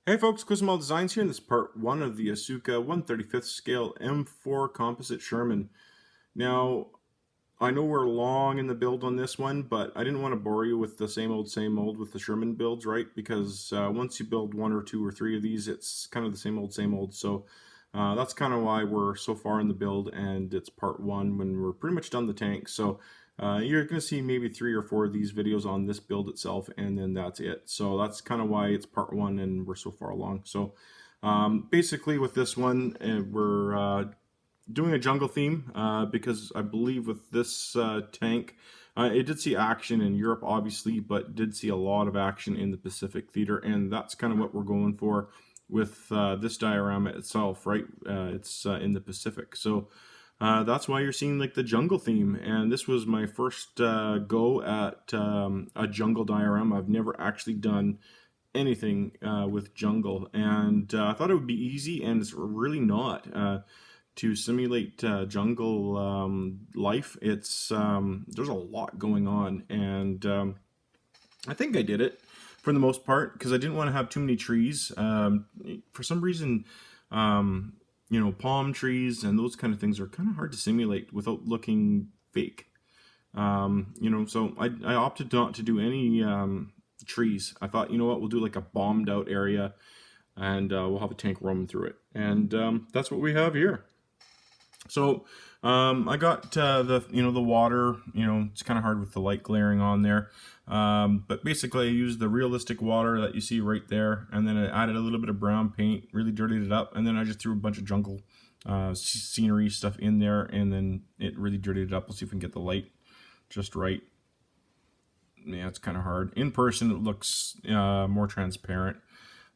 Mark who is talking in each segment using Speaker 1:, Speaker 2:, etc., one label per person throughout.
Speaker 1: Hey folks, Quizmail Designs here, and this is part 1 of the Asuka 1/35th scale M4 Composite Sherman. Now, I know we're long in the build on this one, but I didn't want to bore you with the same old with the Sherman builds, right? Because once you build one or two or three of these, it's kind of the same old, same old. So that's kind of why we're so far in the build, and it's part 1 when we're pretty much done the tank. So you're going to see maybe 3 or 4 of these videos on this build itself, and then that's it. So that's kind of why it's part 1 and we're so far along. So basically with this one, we're doing a jungle theme because I believe with this tank, it did see action in Europe, obviously, but did see a lot of action in the Pacific theater, and that's kind of what we're going for with this diorama itself, right? It's in the Pacific, so that's why you're seeing like the jungle theme. And this was my first go at a jungle diorama. I've never actually done anything with jungle, and I thought it would be easy, and it's really not. To simulate jungle life, it's there's a lot going on, and I think I did it for the most part because I didn't want to have too many trees. For some reason, palm trees and those kind of things are kind of hard to simulate without looking fake. So I opted not to do any trees. I thought, you know what, we'll do like a bombed out area, and we'll have a tank roaming through it, and that's what we have here. So I got the water. It's kind of hard with the light glaring on there, but basically I used the realistic water that you see right there, and then I added a little bit of brown paint, really dirtied it up, and then I just threw a bunch of jungle scenery stuff in there, and then it really dirtied it up. Let's see if we can get the light just right. Yeah, it's kind of hard. In person it looks more transparent.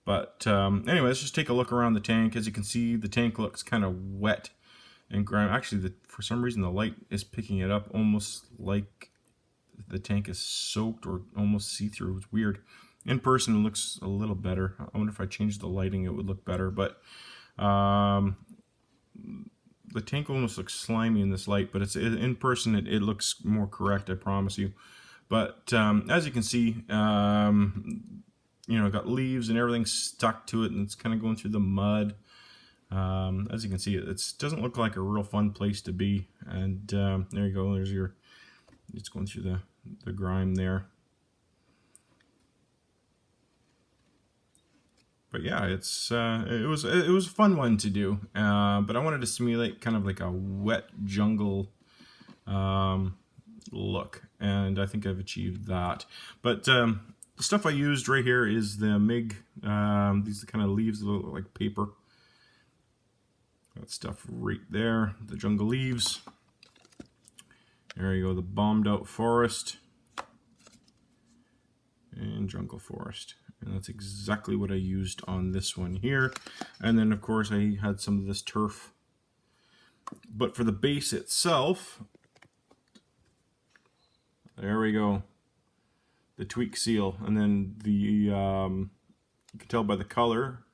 Speaker 1: But anyway, let's just take a look around the tank. As you can see, the tank looks kind of wet and ground. Actually, for some reason, the light is picking it up almost like the tank is soaked or almost see-through. It's weird. In person, it looks a little better. I wonder if I changed the lighting, it would look better. But the tank almost looks slimy in this light, but in person, it looks more correct, I promise you. But as you can see, got leaves and everything stuck to it, and it's kind of going through the mud. As you can see, it doesn't look like a real fun place to be. And there you go. It's going through the grime there. But yeah, it was a fun one to do. But I wanted to simulate kind of like a wet jungle look, and I think I've achieved that. But the stuff I used right here is the MIG. These are the kind of leaves that look like paper. That stuff right there, the jungle leaves. There you go, the bombed out forest and jungle forest. And that's exactly what I used on this one here. And then of course I had some of this turf. But for the base itself, there we go, the tweak seal. And then you can tell by the color,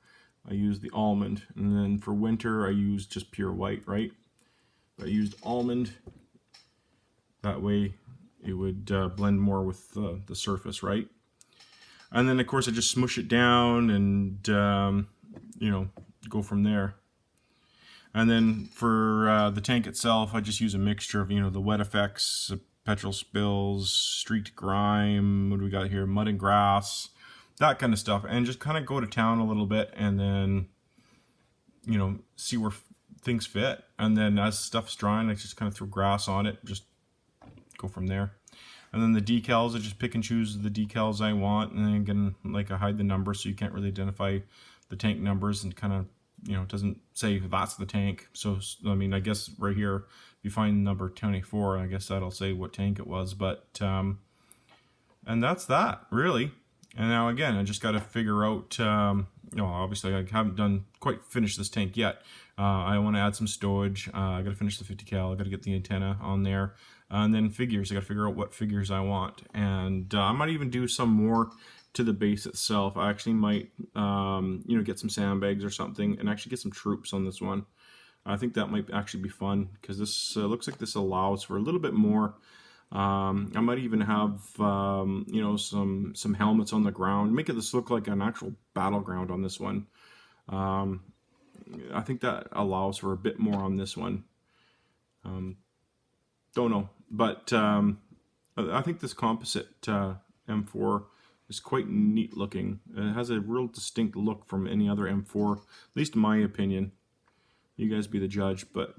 Speaker 1: I used the almond, and then for winter I used just pure white, right? I used almond, that way it would blend more with the surface, right? And then of course I just smush it down and go from there. And then for the tank itself, I just use a mixture of the wet effects, petrol spills, streaked grime, what do we got here, mud and grass, that kind of stuff, and just kind of go to town a little bit, and then see where things fit. And then as stuff's drying, I just kind of throw grass on it, just go from there. And then the decals, I just pick and choose the decals I want, and then again, like, I hide the numbers so you can't really identify the tank numbers, and kind of it doesn't say that's the tank. So I mean, I guess right here, if you find number 24, I guess that'll say what tank it was. But and that's that, really. And now again, I just got to figure out, obviously I haven't quite finished this tank yet. I want to add some stowage. I got to finish the 50 cal. I got to get the antenna on there. And then figures. I got to figure out what figures I want. And I might even do some more to the base itself. I actually might, get some sandbags or something and actually get some troops on this one. I think that might actually be fun because this looks like this allows for a little bit more I might even have you know, some helmets on the ground. Make this look like an actual battleground on this one. I think that allows for a bit more on this one. Don't know, but I think this composite M4 is quite neat looking. It has a real distinct look from any other M4, at least in my opinion. You guys be the judge, but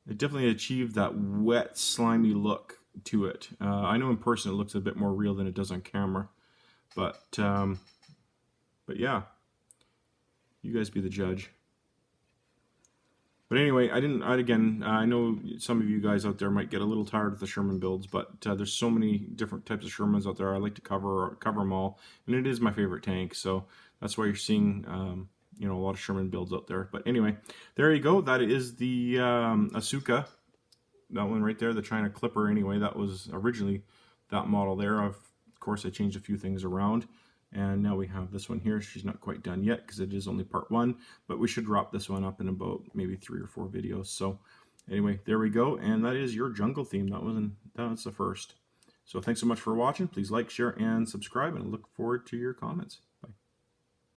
Speaker 1: it definitely achieved that wet, slimy look to it. I know in person it looks a bit more real than it does on camera, but yeah, you guys be the judge. But anyway, I know some of you guys out there might get a little tired of the Sherman builds, but there's so many different types of Shermans out there. I like to cover them all, and it is my favorite tank, so that's why you're seeing you know, a lot of Sherman builds out there. But anyway, there you go. That is the Asuka. That one right there, the China Clipper. Anyway, that was originally that model there. Of course, I changed a few things around. And now we have this one here. She's not quite done yet because it is only part 1, but we should wrap this one up in about maybe 3 or 4 videos. So anyway, there we go. And that is your jungle theme. That was the first. So thanks so much for watching. Please like, share, and subscribe, and I look forward to your comments.